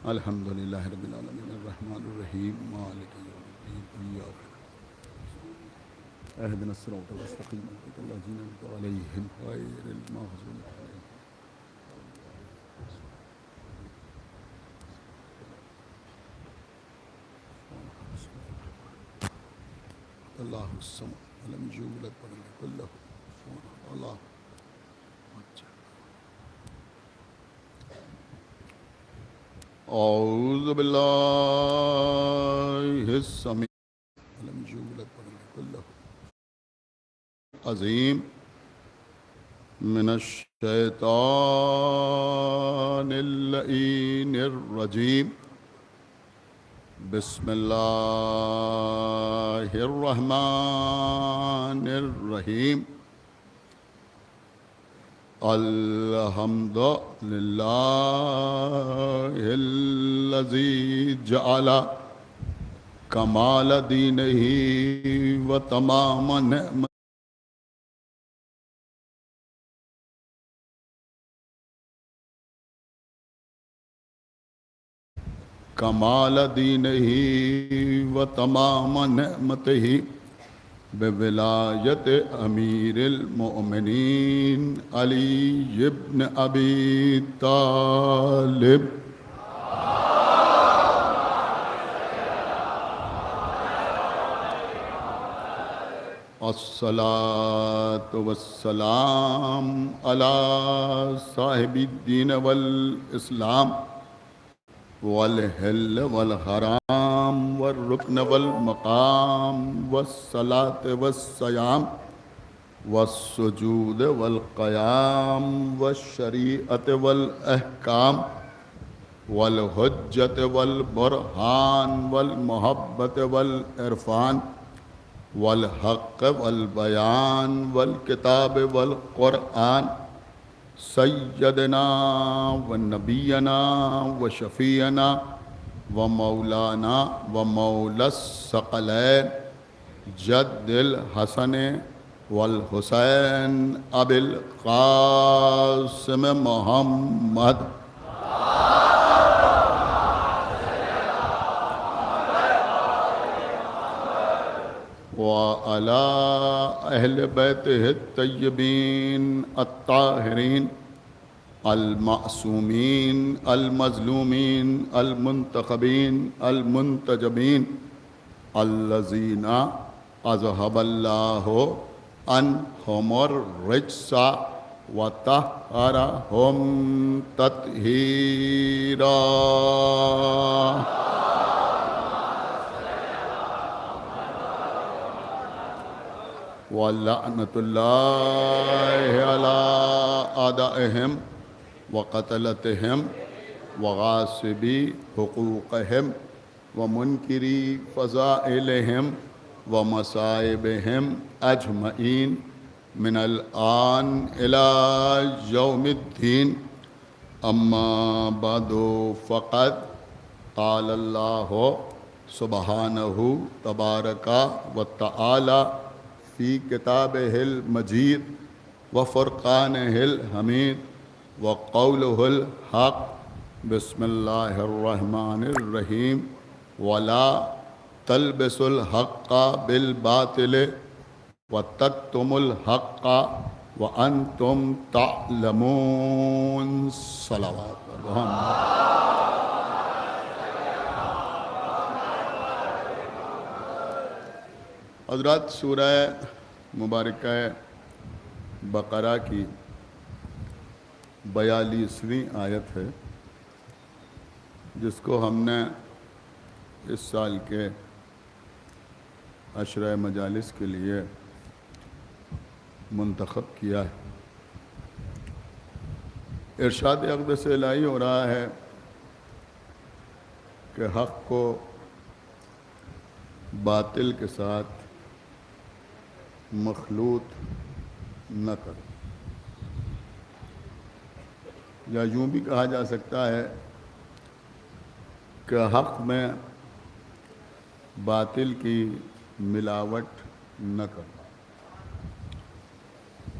الحمد للہ رب العالمین الرحمن الرحیم مالک یوم الدین ایاک اهدنا الصراط المستقیم صراط الذین انعمت علیہم غیر المغضوب علیہم اللہ الصمد ولم یولد ولم یکن له کفوا احد اللہ اعوذ باللہ السمیع ولم یولد ولم یکن له عظیم من الشیطان اللعین الرجیم بسم اللہ الرحمن الرحیم الحمد للہ الذی جعل کمال دینہ و تمام نعمت کمال دینہ و تمام نعمتہ بولایت امیر المؤمنین علی ابن ابی طالب الصلاۃ والسلام علی صاحب الدین والاسلام والحل والحرام والرکن والمقام والصلاة والصیام والسجود والقیام والشریعت والاحکام والحجت والبرہان والمحبت والعرفان والحق والبیان والکتاب والقرآن سیدنا و نبینا و شفیعنا و مولانا و مولا الثقلین جد الحسن والحسین ابی القاسم محمد وعلى أهل بيته الطيبين الطاهرين المعصومين المظلومين المنتخبين المنتجبين الذين أذهب الله عنهم الرجس وطهرهم تطهيرا وَلَعْنَةُ اللَّهِ عَلَىٰ أَعْدَائِهِمْ وَقَتْلَتِهِمْ وَغَاصِبِي حُقُوقِهِمْ وَمُنْكِرِي فَضَائِلِهِمْ وَمَصَائِبِهِمْ أَجْمَعِينَ مِنَ الْآنِ إِلَىٰ يَوْمِ الدِّينِ أَمَّا بَعْدُ فَقَدْ قَالَ اللَّهُ سُبْحَانَهُ تَبَارَكَ وَتَعَالَى فی کتابہ المجید وفرقانہ الحمید وقولہ الحق بسم اللہ الرحمن الرحیم ولا تلبسوا الحق بالباطل وتکتموا الحق وانتم تعلمون صلوات حضرات سورہ مبارکہ بقرہ کی 42ویں آیت ہے جس کو ہم نے اس سال کے عشرہ مجالس کے لیے منتخب کیا ہے۔ ارشاد اقدس الہی ہو رہا ہے کہ حق کو باطل کے ساتھ مخلوط نہ کرو، یا یوں بھی کہا جا سکتا ہے کہ حق میں باطل کی ملاوٹ نہ کرو۔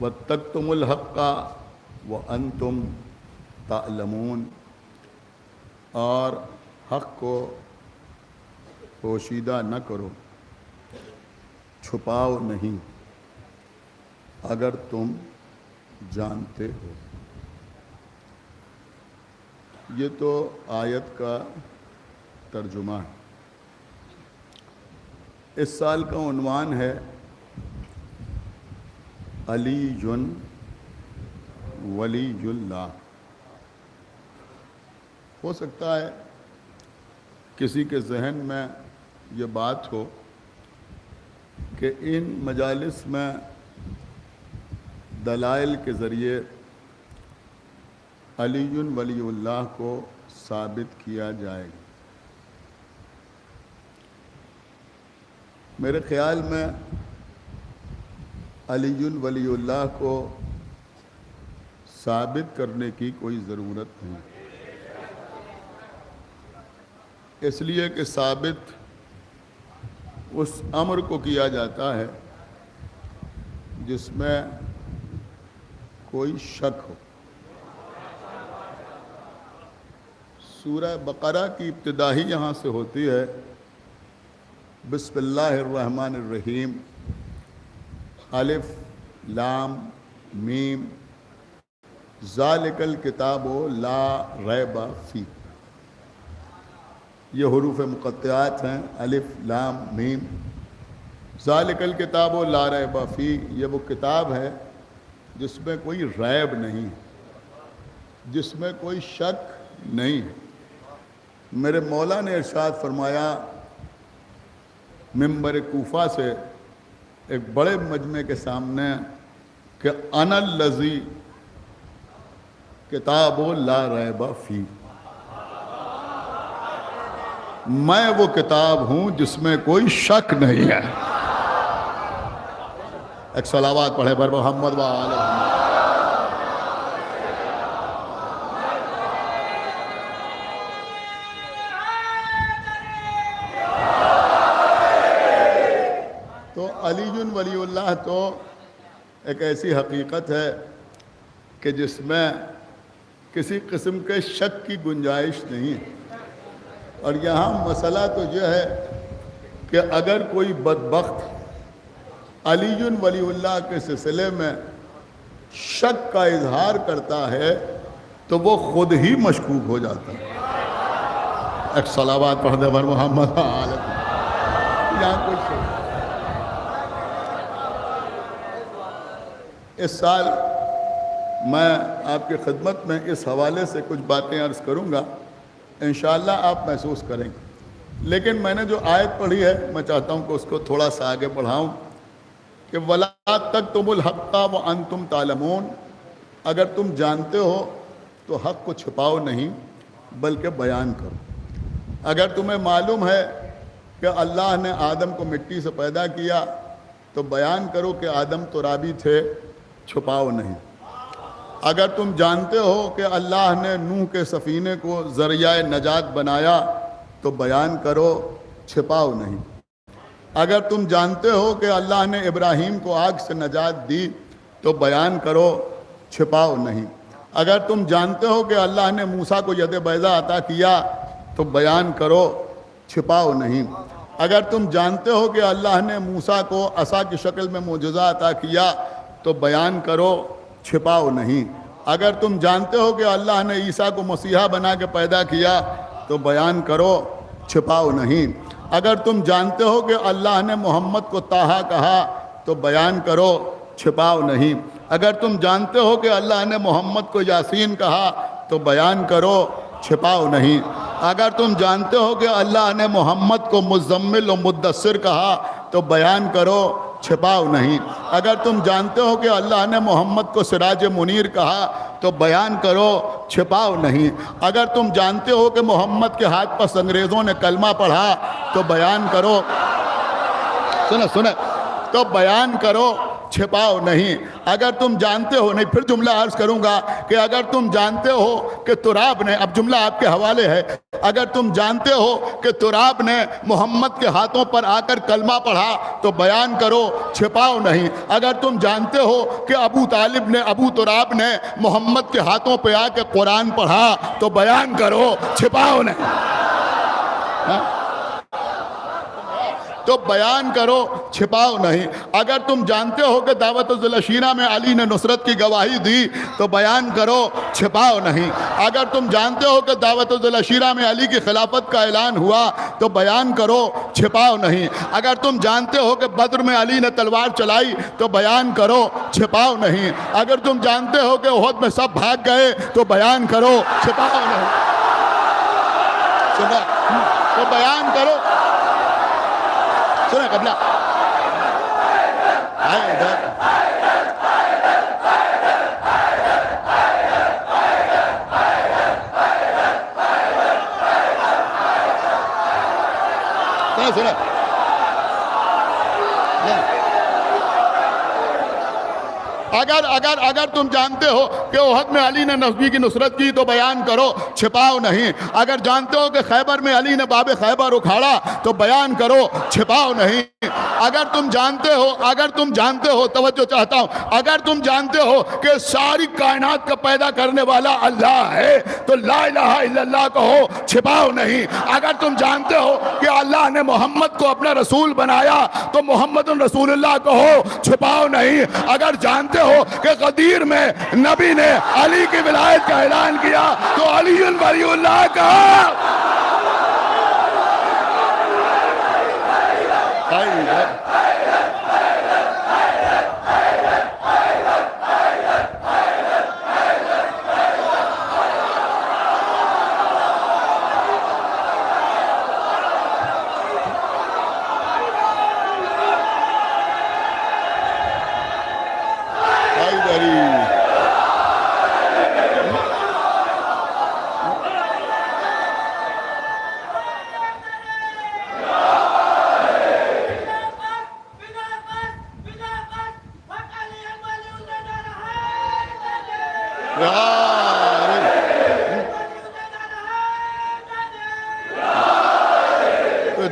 وَاتَّقْتُمُ الْحَقَّ وَأَنْتُمْ تعلمون، اور حق کو پوشیدہ نہ کرو، چھپاؤ نہیں اگر تم جانتے ہو۔ یہ تو آیت کا ترجمہ ہے۔ اس سال کا عنوان ہے علی ولی اللہ۔ ہو سکتا ہے کسی کے ذہن میں یہ بات ہو کہ ان مجالس میں دلائل کے ذریعے علی ولی اللہ کو ثابت کیا جائے گا۔ میرے خیال میں علی ولی اللہ کو ثابت کرنے کی کوئی ضرورت نہیں، اس لیے کہ ثابت اس امر کو کیا جاتا ہے جس میں کوئی شک ہو۔ سورہ بقرہ کی ابتدا ہی یہاں سے ہوتی ہے، بسم اللہ الرحمن الرحیم، الف لام میم، ذالک الکتاب لا ریب فیہ۔ یہ حروف مقطعات ہیں، الف لام میم۔ ذالک الکتاب لا ریب فیہ، یہ وہ کتاب ہے جس میں کوئی ریب نہیں، جس میں کوئی شک نہیں۔ میرے مولا نے ارشاد فرمایا منبر کوفہ سے ایک بڑے مجمع کے سامنے کہ انا الذی کتاب لا ریب فیہ، میں وہ کتاب ہوں جس میں کوئی شک نہیں ہے۔ ایک صلوات پڑھے پر محمد و آل محمد۔ تو علی ولی اللہ تو ایک ایسی حقیقت ہے کہ جس میں کسی قسم کے شک کی گنجائش نہیں ہے۔ اور یہاں مسئلہ تو یہ ہے کہ اگر کوئی بدبخت علی ولی اللہ کے سلسلے میں شک کا اظہار کرتا ہے تو وہ خود ہی مشکوک ہو جاتا ہے۔ ایک صلوات پڑھ دے بر محمد یہاں کوئی شک۔ اس سال میں آپ کی خدمت میں اس حوالے سے کچھ باتیں عرض کروں گا، انشاءاللہ آپ محسوس کریں گے۔ لیکن میں نے جو آیت پڑھی ہے میں چاہتا ہوں کہ اس کو تھوڑا سا آگے بڑھاؤں کہ وَلَا تَكْتُمُوا الْحَقَّ وَأَنْتُمْ تَعْلَمُونَ، اگر تم جانتے ہو تو حق کو چھپاؤ نہیں بلکہ بیان کرو۔ اگر تمہیں معلوم ہے کہ اللہ نے آدم کو مٹی سے پیدا کیا تو بیان کرو کہ آدم ترابی تھے، چھپاؤ نہیں۔ اگر تم جانتے ہو کہ اللہ نے نوح کے سفینے کو ذریعہ نجات بنایا تو بیان کرو، چھپاؤ نہیں۔ اگر تم جانتے ہو کہ اللہ نے ابراہیم کو آگ سے نجات دی تو بیان کرو، چھپاؤ نہیں۔ اگر تم جانتے ہو کہ اللہ نے موسیٰ کو ید بیضا عطا کیا تو بیان کرو، چھپاؤ نہیں۔ اگر تم جانتے ہو کہ اللہ نے موسیٰ کو عصا کی شکل میں معجزہ عطا کیا تو بیان کرو، چھپاؤ نہیں۔ اگر تم جانتے ہو کہ اللہ نے عیسیٰ کو مسیحا بنا کے پیدا کیا تو بیان کرو، چھپاؤ نہیں۔ اگر تم جانتے ہو کہ اللہ نے محمد کو طٰہٰ کہا تو بیان کرو، چھپاؤ نہیں۔ اگر تم جانتے ہو کہ اللہ نے محمد کو یاسین کہا تو بیان کرو، چھپاؤ نہیں۔ اگر تم جانتے ہو کہ اللہ نے محمد کو مزمل و مدثر کہا تو بیان کرو، چھپاؤ نہیں۔ اگر تم جانتے ہو کہ اللہ نے محمد کو سراج منیر کہا تو بیان کرو، چھپاؤ نہیں۔ اگر تم جانتے ہو کہ محمد کے ہاتھ پر انگریزوں نے کلمہ پڑھا تو بیان کرو، سنیں تو بیان کرو، چھپاؤ نہیں۔ اگر تم جانتے ہو، نہیں پھر جملہ عرض کروں گا کہ اگر تم جانتے ہو کہ تراب نے، اب جملہ آپ کے حوالے ہے، اگر تم جانتے ہو کہ تراب نے محمد کے ہاتھوں پر آ کر کلمہ پڑھا تو بیان کرو، چھپاؤ نہیں۔ اگر تم جانتے ہو کہ ابو طالب نے، ابو تراب نے محمد کے ہاتھوں پہ آ کے قرآن پڑھا تو بیان کرو، چھپاؤ نہیں۔ تو بیان کرو، چھپاؤ نہیں۔ اگر تم جانتے ہو کہ دعوت الذلشینہ میں علی نے نصرت کی گواہی دی تو بیان کرو، چھپاؤ نہیں۔ اگر تم جانتے ہو کہ دعوت الذلشینہ میں علی کی خلافت کا اعلان ہوا تو بیان کرو، چھپاؤ نہیں۔ اگر تم جانتے ہو کہ بدر میں علی نے تلوار چلائی تو بیان کرو، چھپاؤ نہیں۔ اگر تم جانتے ہو کہ احد میں سب بھاگ گئے تو بیان کرو، چھپاؤ نہیں۔ تو بیان کرو، سنیں قبلہ آئے ادھر، سنیں اگر تم جانتے ہو کہ احد میں علی نے نبی کی نصرت کی تو بیان کرو، چھپاؤ نہیں۔ اگر جانتے ہو کہ خیبر میں علی نے باب خیبر اکھاڑا تو بیان کرو، چھپاؤ نہیں۔ اگر تم جانتے ہو توجہ چاہتا ہوں، اگر تم جانتے ہو کہ ساری کائنات کا پیدا کرنے والا اللہ ہے تو لا الہ الا اللہ کہو، چھپاؤ نہیں۔ اگر تم جانتے ہو کہ اللہ نے محمد کو اپنا رسول بنایا تو محمد رسول اللہ کہو، چھپاؤ نہیں۔ اگر جانتے ہو کہ غدیر میں نبی نے علی کی ولایت کا اعلان کیا تو علی ولی اللہ کہو۔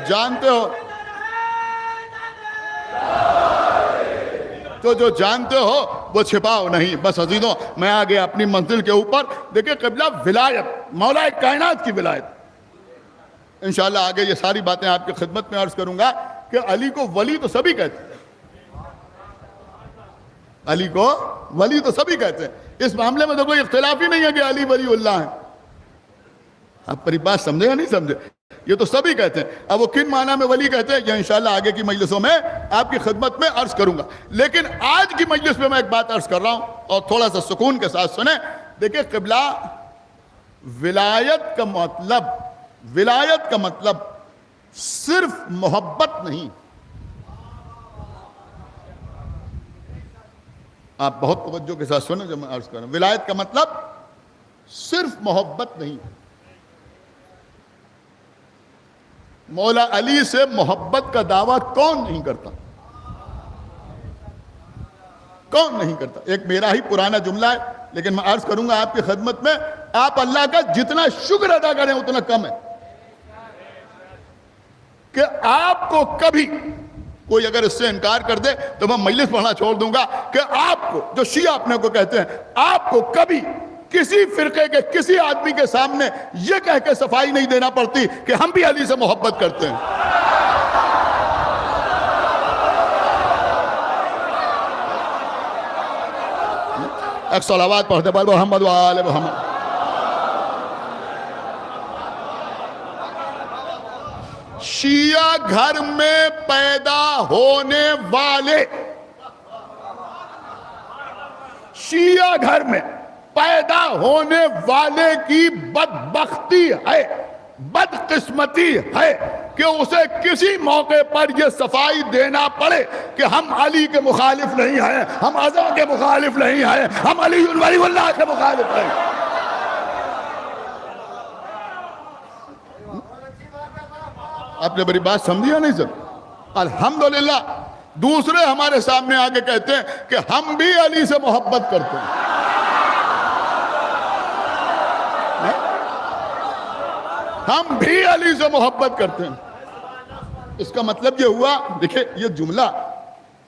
جانتے ہو تو جو جانتے ہو وہ چھپاؤ نہیں۔ بس عزیزوں، میں آگے اپنی منزل کے اوپر دیکھیں قبلہ ولایت، مولا کائنات کی ولایت، انشاءاللہ آگے یہ ساری باتیں آپ کی خدمت میں عرض کروں گا کہ علی کو ولی تو سبھی کہتے ہیں، علی کو ولی تو سبھی کہتے ہیں، اس معاملے میں تو کوئی اختلاف ہی نہیں ہے کہ علی ولی اللہ ہیں۔ آپ پری بات سمجھے یا نہیں سمجھے؟ یہ تو سبھی کہتے ہیں۔ اب وہ کن معنی میں ولی کہتے ہیں یہ انشاءاللہ آگے کی مجلسوں میں آپ کی خدمت میں عرض کروں گا، لیکن آج کی مجلس میں ایک بات عرض کر رہا ہوں اور تھوڑا سا سکون کے ساتھ سنیں۔ دیکھیں قبلہ، ولایت کا مطلب صرف محبت نہیں۔ آپ بہت توجہ کے ساتھ سنیں جب میں عرض کر رہا ہوں، ولایت کا مطلب صرف محبت نہیں۔ مولا علی سے محبت کا دعویٰ کون نہیں کرتا؟ کون نہیں کرتا؟ ایک میرا ہی پرانا جملہ ہے لیکن میں عرض کروں گا آپ کی خدمت میں، آپ اللہ کا جتنا شکر ادا کریں اتنا کم ہے کہ آپ کو کبھی کوئی اگر اس سے انکار کر دے تو میں مجلس پڑھنا چھوڑ دوں گا کہ آپ کو، جو شیعہ اپنے کو کہتے ہیں، آپ کو کبھی کسی فرقے کے کسی آدمی کے سامنے یہ کہہ کے صفائی نہیں دینا پڑتی کہ ہم بھی علی سے محبت کرتے ہیں۔ ایک صلوات پڑھتے بال محمد و آل محمد۔ شیعہ گھر میں پیدا ہونے والے، شیعہ گھر میں پیدا ہونے والے کی بدبختی ہے، بدقسمتی ہے کہ اسے کسی موقع پر یہ صفائی دینا پڑے کہ ہم علی کے مخالف نہیں ہیں، ہم عزا کے مخالف نہیں ہیں، ہم علی ولی اللہ کے مخالف ہیں۔ آپ نے بڑی بات سمجھی یا نہیں سر؟ الحمدللہ دوسرے ہمارے سامنے آگے کہتے ہیں کہ ہم بھی علی سے محبت کرتے ہیں. ہم بھی علی سے محبت کرتے ہیں. اس کا مطلب یہ ہوا، دیکھیں یہ جملہ،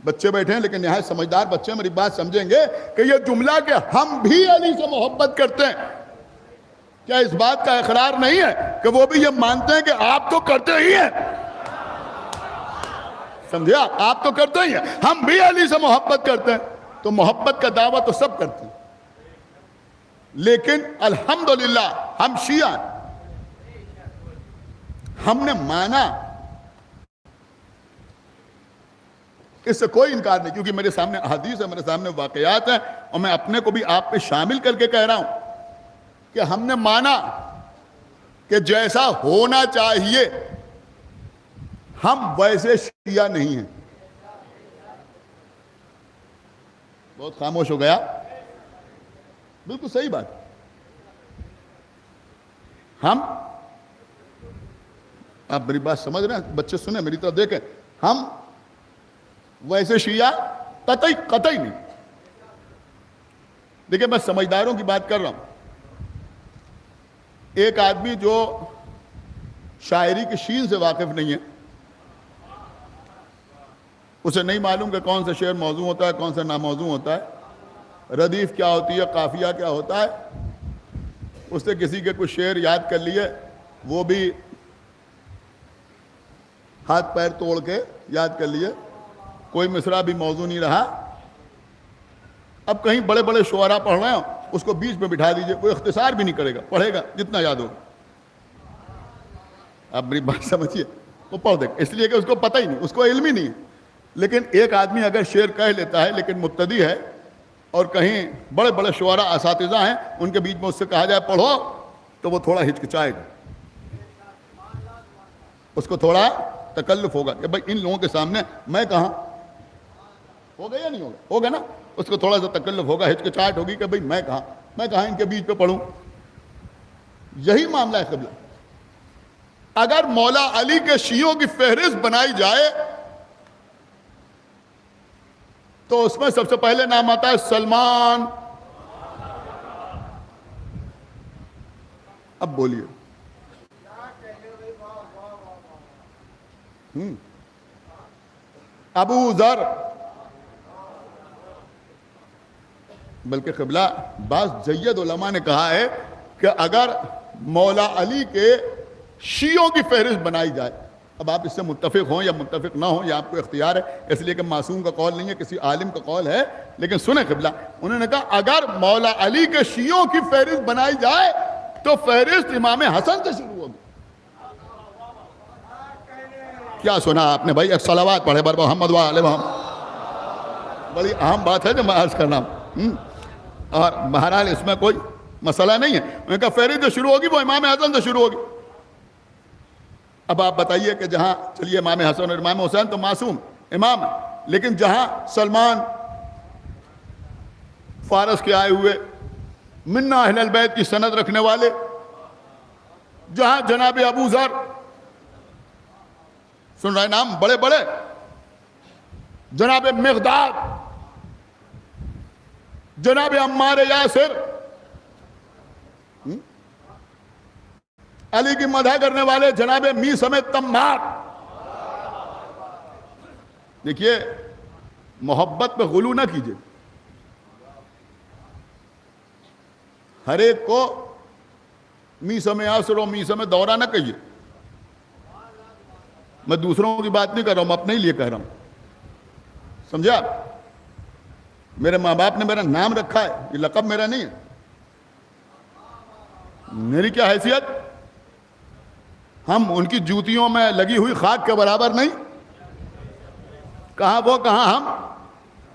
بچے بیٹھے ہیں لیکن نہایت سمجھدار بچے میری بات سمجھیں گے کہ یہ جملہ کہ ہم بھی علی سے محبت کرتے ہیں، کیا اس بات کا اقرار نہیں ہے کہ وہ بھی یہ مانتے ہیں کہ آپ تو کرتے ہی ہیں؟ سمجھے آپ تو کرتے ہی ہیں، ہم بھی علی سے محبت کرتے ہیں. تو محبت کا دعویٰ تو سب کرتے ہیں، لیکن الحمدللہ ہم شیعہ ہیں. ہم نے مانا، اس سے کوئی انکار نہیں، کیونکہ میرے سامنے احادیث ہے، میرے سامنے واقعات ہیں، اور میں اپنے کو بھی آپ پہ شامل کر کے کہہ رہا ہوں کہ ہم نے مانا کہ جیسا ہونا چاہیے ہم ویسے شیعہ نہیں ہیں. بہت خاموش ہو گیا. بالکل صحیح بات. ہم، آپ میری بات سمجھ رہے ہیں؟ بچے سنیں، میری طرف دیکھیں. ہم ویسے شیعہ قطعی نہیں. دیکھیں میں سمجھداروں کی بات کر رہا ہوں. ایک آدمی جو شاعری کی شین سے واقف نہیں ہے، اسے نہیں معلوم کہ کون سا شعر موضوع ہوتا ہے، کون سا ناموضوع ہوتا ہے، ردیف کیا ہوتی ہے، قافیہ کیا ہوتا ہے، اس سے کسی کے کچھ شعر یاد کر لیے، وہ بھی ہاتھ پیر توڑ کے یاد کر لیے، کوئی مصرع بھی موضوع نہیں رہا. اب کہیں بڑے بڑے شعراء پڑھ رہے ہیں، اس کو بیچ میں بٹھا دیجئے، کوئی اختصار بھی نہیں کرے گا، پڑھے گا جتنا یاد ہوگا. آپ میری بات سمجھیے، وہ پڑھ دے گا، اس لیے کہ اس کو پتہ ہی نہیں، اس کو علم ہی نہیں ہے. لیکن ایک آدمی اگر شعر کہہ لیتا ہے لیکن مبتدی ہے، اور کہیں بڑے بڑے شعراء اساتذہ ہیں، ان کے بیچ میں اس سے کہا جائے پڑھو، تو وہ تھوڑا ہچکچائے گا، اس کو تھوڑا تکلف ہوگا کہ بھائی ان لوگوں کے سامنے میں کہاں، ہوگا یا نہیں ہوگا؟ ہوگا نا. اس کو تھوڑا سا تکلف ہوگا، ہچکچاہٹ ہوگی کہ بھائی میں کہاں ان کے بیچ پہ پڑھوں. یہی معاملہ ہے قبلہ. اگر مولا علی کے شیعوں کی فہرست بنائی جائے تو اس میں سب سے پہلے نام آتا ہے سلمان. اب بولیے. ابو ذر، بلکہ قبلہ بعض جید علماء نے کہا ہے کہ اگر مولا علی کے شیعوں کی فہرست بنائی جائے، اب آپ اس سے متفق ہوں یا متفق نہ ہوں، یہ آپ کو اختیار ہے، اس لیے کہ معصوم کا قول نہیں ہے، کسی عالم کا قول ہے. لیکن سنیں قبلہ، انہوں نے کہا اگر مولا علی کے شیعوں کی فہرست بنائی جائے تو فہرست امام حسن سے شروع ہوگی. کیا سنا آپ نے بھائی؟ ایک صلوات پڑھے بر محمد وآل محمد. بڑی اہم بات ہے جو میں عرض کرنا ہوں، اور بہرحال اس میں کوئی مسئلہ نہیں ہے. انہوں نے کہا فہرست جو شروع ہوگی وہ امام حسن سے شروع ہوگی. اب آپ بتائیے کہ جہاں چلیے امام حسن اور امام حسین تو معصوم امام ہے، لیکن جہاں سلمان فارس کے آئے ہوئے منا اہل البیت کی سند رکھنے والے، جہاں جناب ابو ذر، سن رہے نام بڑے بڑے، جناب مقداد، جناب عمار یاسر، علی کی مدح کرنے والے جناب میثم تمار. دیکھیے محبت پہ غلو نہ کیجیے. ہر ایک کو میثم یاسر و میثم دورہ نہ کہیے. میں دوسروں کی بات نہیں کر رہا ہوں، میں اپنے ہی لیے کہہ رہا ہوں. سمجھا؟ میرے ماں باپ نے میرا نام رکھا ہے، یہ لقب میرا نہیں ہے. میری کیا حیثیت؟ ہم ان کی جوتیوں میں لگی ہوئی خاک کے برابر نہیں. کہاں وہ کہاں ہم؟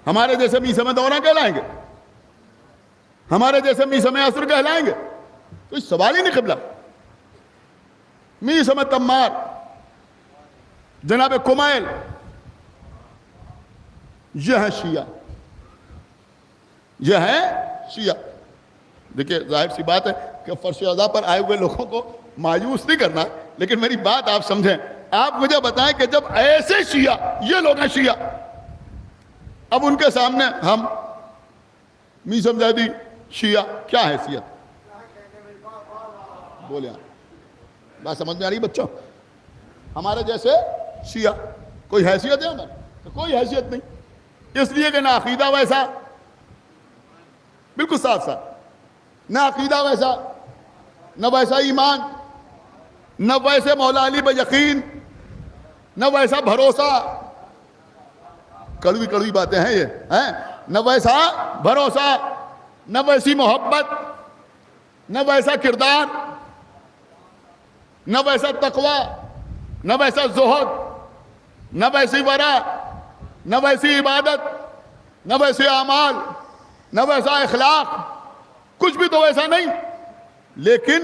ہمارے جیسے میثم دورہ کہلائیں گے؟ ہمارے جیسے میثم یاسر کہلائیں گے؟ کوئی سوال ہی نہیں قبلہ. میثم تمار، جناب کمائل، یہ ہے شیعہ، یہ ہے شیعہ. دیکھیں ظاہر سی بات ہے کہ فرش عزا پر آئے ہوئے لوگوں کو مایوس نہیں کرنا، لیکن میری بات آپ سمجھیں. آپ مجھے بتائیں کہ جب ایسے شیعہ، یہ لوگ ہیں شیعہ، اب ان کے سامنے ہم میزم زیدی شیعہ کیا حیثیت؟ بولے بات سمجھ میں آ رہی بچوں؟ ہمارے جیسے شیعہ کوئی حیثیت ہے ہماری؟ کوئی حیثیت نہیں، اس لیے کہ نہ عقیدہ ویسا، بالکل صاف صاف، نہ عقیدہ ویسا، نہ ویسا ایمان، نہ ویسے مولا علی پہ یقین، نہ ویسا بھروسہ، کڑوی کڑوی باتیں ہیں یہ ہیں، نہ ویسا بھروسہ، نہ ویسی محبت، نہ ویسا کردار، نہ ویسا تقوی، نہ ویسا زہد، نہ ویسی ورع، نہ ویسی عبادت، نہ ویسے اعمال، نہ ویسا اخلاق، کچھ بھی تو ویسا نہیں۔ لیکن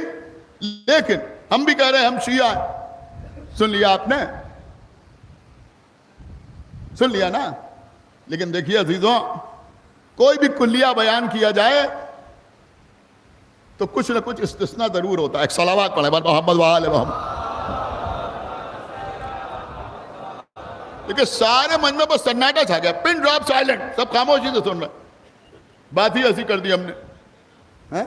ہم بھی کہہ رہے ہیں ہم شیعہ ہیں، سن لیا آپ نے؟ سن لیا نا؟ لیکن دیکھیے عزیزوں، کوئی بھی کلیہ بیان کیا جائے تو کچھ نہ کچھ استثناء ضرور ہوتا ہے۔ ایک صلوات پڑھیں محمد و آل محمد۔ دیکھیں سارے مجمع پر سناٹا چھا گیا، پن ڈراپ سائلنٹ، سب خاموشی سے سن رہے، بات ہی ایسی کر دی ہم نے۔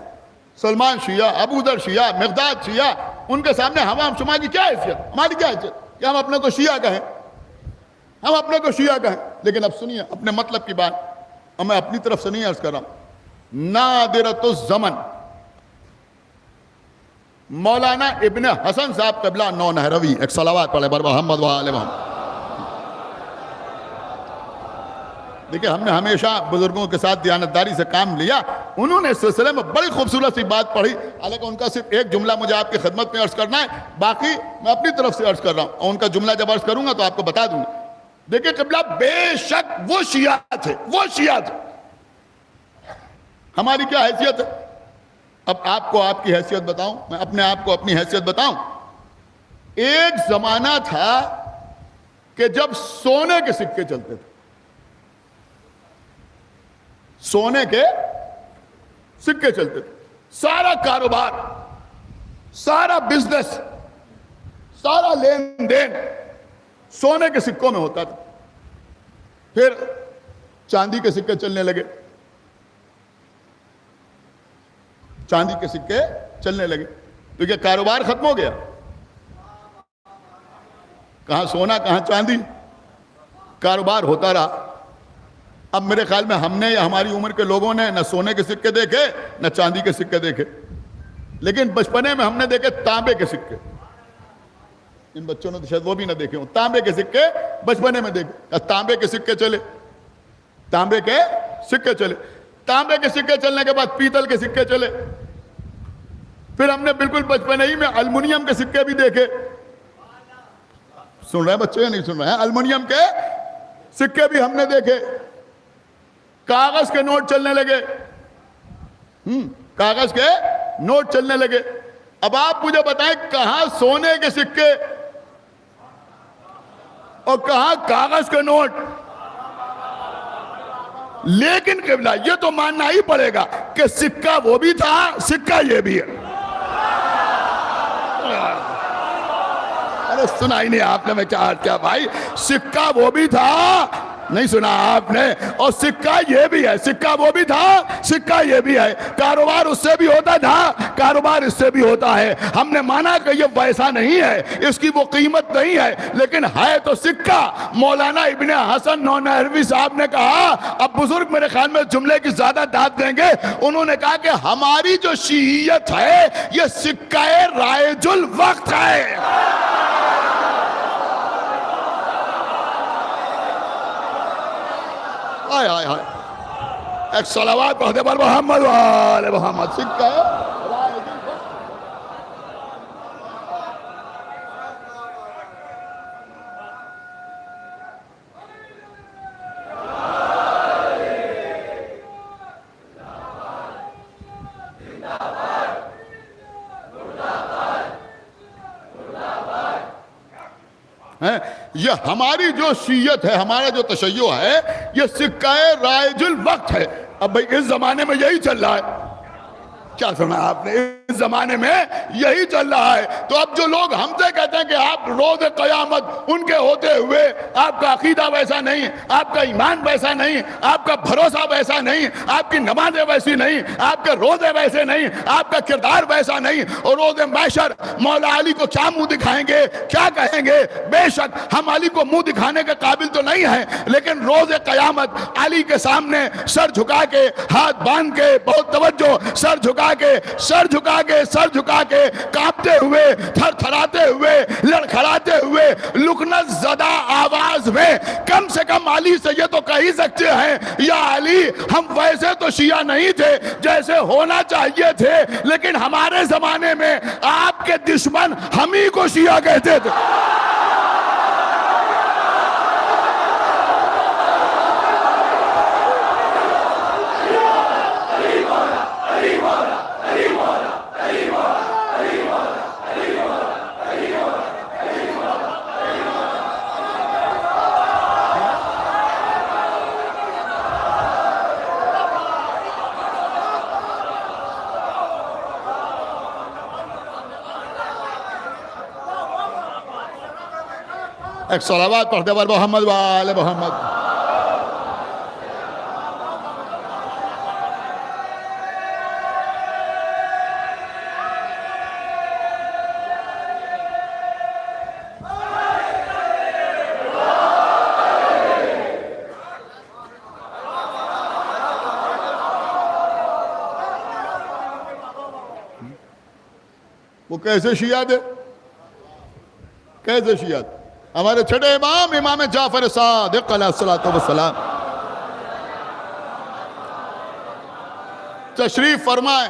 سلمان شیعہ، ابو ذر شیعہ، مقداد شیعہ، ان کے سامنے ہم شما کی کیا حیثیت؟ ہماری کیا حیثیت کہ ہم اپنے کو شیعہ کہیں؟ ہم اپنے کو شیعہ کہیں۔ لیکن اب سنیے اپنے مطلب کی بات، اور میں اپنی طرف سے نہیں عرض کر رہا ہوں، نادرۃ الزمن مولانا ابن حسن صاحب قبلہ نو نہروی، ایک صلوات پڑھے بر محمد و آل محمد۔ دیکھیں ہم نے ہمیشہ بزرگوں کے ساتھ دیانتداری سے کام لیا، انہوں نے اس سلسلے میں بڑی خوبصورت سی بات پڑھی، حالانکہ ان کا صرف ایک جملہ مجھے آپ کی خدمت میں عرض کرنا ہے، باقی میں اپنی طرف سے عرض کر رہا ہوں، اور ان کا جملہ جب عرض کروں گا تو آپ کو بتا دوں گا۔ دیکھیں قبلہ بے شک وہ شیعہ تھے، ہماری کیا حیثیت ہے؟ اب آپ کو آپ کی حیثیت بتاؤں، میں اپنے آپ کو اپنی حیثیت بتاؤں۔ ایک زمانہ تھا کہ جب سونے کے سکے چلتے تھے، سونے کے سکے چلتے تھے، سارا کاروبار، سارا بزنس، سارا لین دین سونے کے سکوں میں ہوتا تھا۔ پھر چاندی کے سکے چلنے لگے، چاندی کے سکے چلنے لگے، تو یہ کاروبار ختم ہو گیا، کہاں سونا کہاں چاندی، کاروبار ہوتا رہا۔ اب میرے خیال میں ہم نے یا ہماری عمر کے لوگوں نے نہ سونے کے سکے دیکھے نہ چاندی کے سکے دیکھے، لیکن بچپنے میں ہم نے دیکھے تانبے کے سکے۔ ان بچوں نے تو شاید وہ بھی نہ دیکھے ہوں، تانبے کے سکے بچپنے میں دیکھے، تانبے کے سکے چلے، تانبے کے سکے چلے، تانبے کے سکے چلنے کے بعد پیتل کے سکے چلے، پھر ہم نے بالکل بچپنے ہی میں المونیم کے سکے بھی دیکھے۔ سن رہے ہیں بچے یا نہیں سن رہے ہیں؟ المونیم کے سکے بھی ہم نے دیکھے، کاغذ کے نوٹ چلنے لگے، کاغذ کے نوٹ چلنے لگے۔ اب آپ مجھے بتائیں کہاں سونے کے سکے اور کہاں کاغذ کے نوٹ؟ لیکن قبلہ یہ تو ماننا ہی پڑے گا کہ سکہ وہ بھی تھا، سکہ یہ بھی ہے۔ ارے سنا ہی نہیں آپ نے، میں کیا بھائی، سکہ وہ بھی تھا، نہیں سنا آپ نے، اور سکہ یہ بھی ہے، سکہ وہ بھی تھا، سکہ یہ بھی ہے۔ کاروبار اس سے بھی ہوتا تھا، کاروبار اس سے بھی ہوتا ہے۔ ہم نے مانا کہ یہ ویسا نہیں ہے، اس کی وہ قیمت نہیں ہے، لیکن ہے تو سکہ۔ مولانا ابن حسن نونہروی صاحب نے کہا، اب بزرگ میرے خیال میں جملے کی زیادہ داد دیں گے، انہوں نے کہا کہ ہماری جو شیعیت ہے یہ سکہ رائج الوقت ہے۔ آئے آئے آئے، ایک صلوات پڑھتے پر محمد و آل محمد۔ سکہ ہے یہ ہماری جو شیعت ہے، ہمارا جو تشیع ہے، یہ سکہ رائج الوقت ہے۔ اب بھئی اس زمانے میں یہی چل رہا ہے، کیا سنا آپ نے؟ اس زمانے میں یہی چل رہا ہے. تو اب جو لوگ ہم سے کہتے ہیں کہ آپ روز قیامت ان کے ہوتے ہوئے آپ کا عقیدہ ویسا نہیں, آپ کا ایمان ویسا نہیں, آپ کا بھروسہ ویسا نہیں, آپ کی نمازیں ویسی نہیں, آپ کے روزے ویسے نہیں, آپ کا کردار ویسا نہیں, اور روز محشر مولا علی کو کیا منہ دکھائیں گے, کیا کہیں گے؟ بے شک ہم علی کو منہ دکھانے کے قابل تو نہیں ہیں, لیکن روز قیامت علی کے سامنے سر جھکا کے, ہاتھ باندھ کے, بہت توجہ, سر جھکا کے, سر جھکا کے, سر جھکا کے, کانپتے ہوئے, تھر تھراتے ہوئے, لڑکھڑاتے ہوئے, لکنت زدہ آواز میں کم سے کم علی سے یہ تو کہہ سکتے ہیں, یا علی ہم ویسے تو شیعہ نہیں تھے جیسے ہونا چاہیے تھے, لیکن ہمارے زمانے میں آپ کے دشمن ہم ہی کو شیعہ کہتے تھے. ایک صلوات پڑھتے بر محمد و آل محمد. وہ کیسے شیعہ تھے, کیسے شیعہ تھے؟ ہمارے چھٹے امام امام جعفر صادق علیہ الصلوۃ والسلام تشریف فرمائے,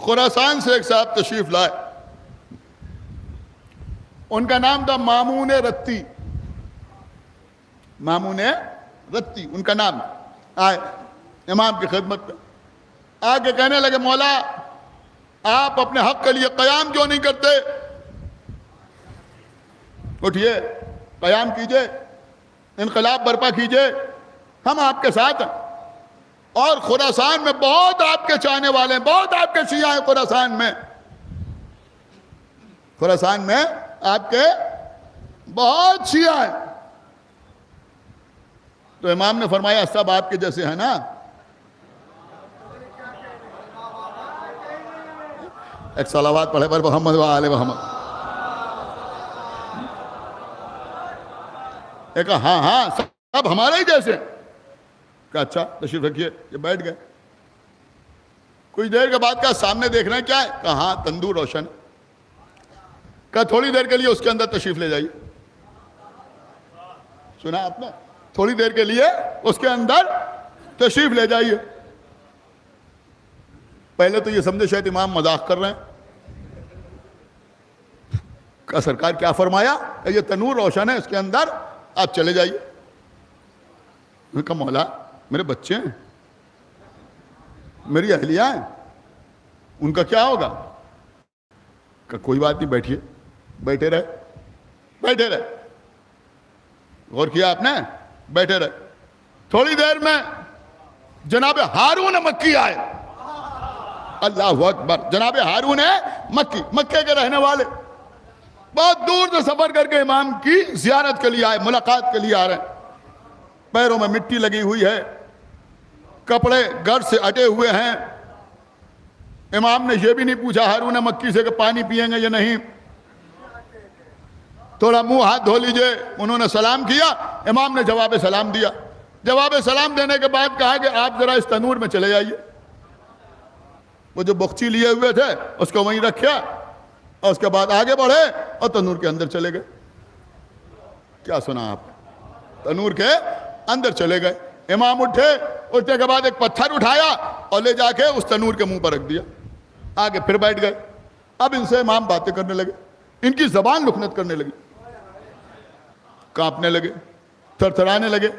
خراسان سے ایک صاحب تشریف لائے, ان کا نام تھا مامون رتی, مامون رتی ان کا نام. آئے امام کی خدمت میں, آگے کہنے لگے مولا آپ اپنے حق کے لیے قیام کیوں نہیں کرتے؟ اٹھئے, قیام کیجئے, انقلاب برپا کیجئے, ہم آپ کے ساتھ ہیں. اور خراسان میں بہت آپ کے چاہنے والے ہیں, بہت آپ کے شیعہ ہیں خراسان میں, خراسان میں آپ کے بہت شیعہ ہیں. تو امام نے فرمایا سب آپ کے جیسے ہیں نا؟ ایک صلوات پڑھے پر محمد و آل محمد. ایک کہا ہاں ہاں سب ہمارے ہی جیسے. کہا اچھا تشریف رکھیے. یہ بیٹھ گئے. کچھ دیر کے بعد کہا سامنے دیکھ رہے ہیں کیا ہے؟ کہا ہاں تندور روشن. کہا تھوڑی دیر کے لیے اس کے اندر تشریف لے جائیے. سنا آپ نے؟ تھوڑی دیر کے لیے اس کے اندر تشریف لے جائیے. پہلے تو یہ سمجھے شاید امام مذاق کر رہے ہیں. کہا سرکار کیا فرمایا؟ یہ تنور روشن ہے, اس کے اندر آپ چلے جائیے. میں کہا مولا میرے بچے ہیں, میری اہلیہ ہیں, ان کا کیا ہوگا؟ کہ کوئی بات نہیں بیٹھیے. بیٹھے رہے, بیٹھے رہے, غور کیا آپ نے؟ بیٹھے رہے. تھوڑی دیر میں جناب ہارون مکی آئے. اللہ اکبر. جناب ہارون مکی, مکے کے رہنے والے, بہت دور سے سفر کر کے امام کی زیارت کے لیے آئے, ملاقات کے لیے آ رہے ہیں. پیروں میں مٹی لگی ہوئی ہے, کپڑے گھر سے اٹے ہوئے ہیں. امام نے یہ بھی نہیں پوچھا ہارون مکی سے کہ پانی پئیں گے یا نہیں, تھوڑا منہ ہاتھ دھو لیجئے. انہوں نے سلام کیا, امام نے جواب سلام دیا. جواب سلام دینے کے بعد کہا کہ آپ ذرا اس تنور میں چلے جائیے. وہ جو بخچی لیے ہوئے تھے اس کو وہیں رکھیا, اور اس کے بعد آگے بڑھے اور تنور کے اندر چلے گئے. کیا سنا آپ؟ تنور کے اندر چلے گئے. امام اٹھے, اٹھنے کے بعد ایک پتھر اٹھایا اور لے جا کے اس تنور کے منہ پر رکھ دیا. آگے پھر بیٹھ گئے. اب ان سے امام باتیں کرنے لگے, ان کی زبان لکنت کرنے لگی, کانپنے لگے, تھر تھرانے لگے,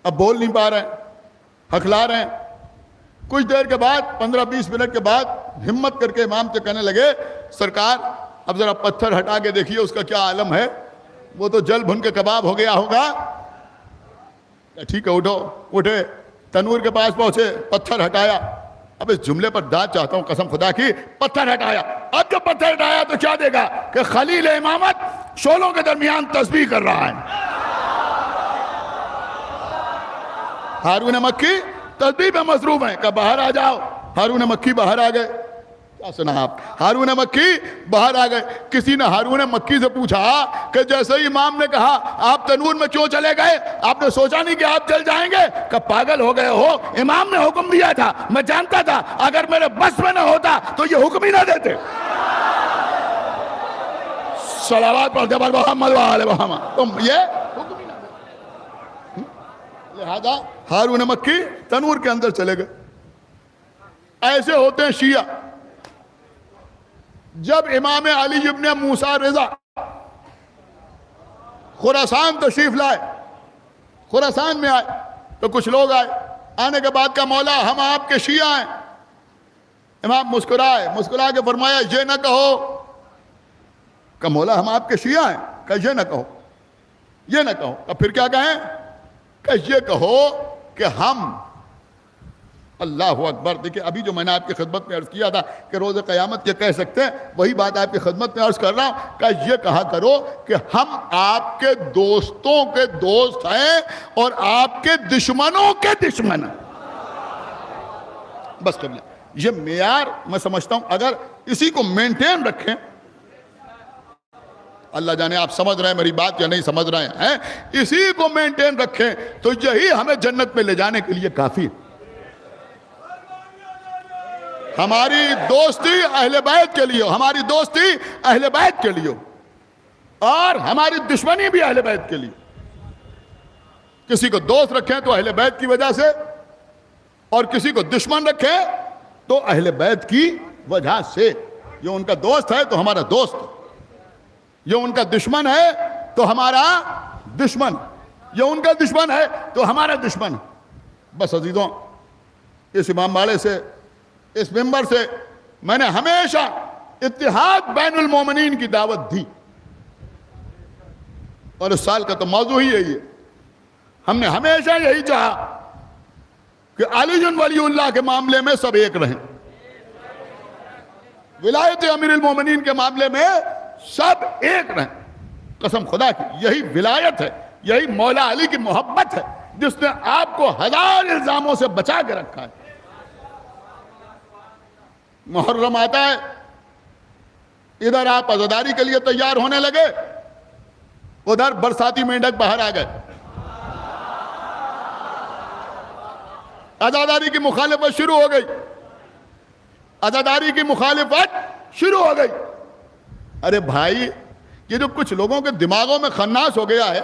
اب بول نہیں پا رہے ہیں, ہکلا رہے ہیں. کچھ دیر کے بعد 15-20 منٹ کے بعد ہمت کر کے امام سے کہنے لگے سرکار اب ذرا پتھر ہٹا کے دیکھیے اس کا کیا عالم ہے, وہ تو جل بھن کے کباب ہو گیا ہوگا. ٹھیک ہے اٹھو. اٹھے, تنور کے پاس پہنچے, پتھر ہٹایا. اب اس جملے پر داد چاہتا ہوں قسم خدا کی. پتھر ہٹایا. اب جب پتھر ہٹایا تو کیا دے گا کہ خلیل امامت شولوں کے درمیان تسبیح کر رہا ہے. ہارون مکی تسبیح پہ مصروف ہیں کہ باہر آ جاؤ. ہارون مکی باہر آ گئے. کیا سنا آپ؟ ہارون مکی باہر آ گئے. کسی نے ہارون مکی سے پوچھا کہ جیسے ہی امام نے کہا آپ تنور میں کیوں چلے گئے؟ آپ نے سوچا نہیں کہ آپ جل جائیں گے؟ کہ پاگل ہو گئے ہو، امام نے حکم دیا تھا، میں جانتا تھا اگر میرے بس میں نہ ہوتا تو یہ حکم ہی نہ دیتے. صلوات پڑھتے پر محمد وآل محمد. تم یہ حکم ہی نہ دیتے. لہذا ہارون مکی تنور کے اندر چلے گئے. ایسے ہوتے ہیں شیعہ. جب امام علی ابن موسیٰ رضا خراسان تشریف لائے، خراسان میں آئے تو کچھ لوگ آئے. آنے کے بعد کا مولا ہم آپ کے شیعہ ہیں. امام مسکرا کے فرمایا یہ نہ کہو کہ مولا ہم آپ کے شیعہ ہیں. کہ یہ نہ کہو، یہ نہ کہو. اب پھر کیا کہیں؟ کہ یہ کہو کہ ہم. اللہ اکبر. دیکھیں ابھی جو میں نے آپ کی خدمت میں عرض کیا تھا کہ روز قیامت یہ کہہ سکتے ہیں، وہی بات آپ کی خدمت میں عرض کر رہا ہوں کہ یہ کہا کرو کہ ہم آپ کے دوستوں کے دوست ہیں اور آپ کے دشمنوں کے دشمن ہیں. بس قبلہ یہ معیار میں سمجھتا ہوں اگر اسی کو مینٹین رکھیں. اللہ جانے آپ سمجھ رہے ہیں میری بات یا نہیں سمجھ رہے ہیں. اسی کو مینٹین رکھیں تو یہی ہمیں جنت میں لے جانے کے لیے کافی. ہماری دوستی اہل بیت کے لیے، ہماری دوستی اہل بیت کے لیے، اور ہماری دشمنی بھی اہل بیت کے لیے. کسی کو دوست رکھیں تو اہل بیت کی وجہ سے، اور کسی کو دشمن رکھیں تو اہل بیت کی وجہ سے. یہ ان کا دوست ہے تو ہمارا دوست، یہ ان کا دشمن ہے تو ہمارا دشمن، یہ ان کا دشمن ہے تو ہمارا دشمن. بس عزیزوں، اس امام باڑے سے، اس ممبر سے میں نے ہمیشہ اتحاد بین المومنین کی دعوت دی، اور اس سال کا تو موضوع ہی یہی ہے. ہم نے ہمیشہ یہی چاہا کہ علی ولی اللہ کے معاملے میں سب ایک رہیں، ولایت امیر المومنین کے معاملے میں سب ایک رہیں. قسم خدا کی یہی ولایت ہے، یہی مولا علی کی محبت ہے جس نے آپ کو ہزار الزاموں سے بچا کے رکھا ہے. محرم آتا ہے، ادھر آپ عزاداری کے لیے تیار ہونے لگے، ادھر برساتی مینڈک باہر آ گئے. عزاداری کی مخالفت شروع ہو گئی، عزاداری کی مخالفت شروع ہو گئی. ارے بھائی، یہ جو کچھ لوگوں کے دماغوں میں خناس ہو گیا ہے،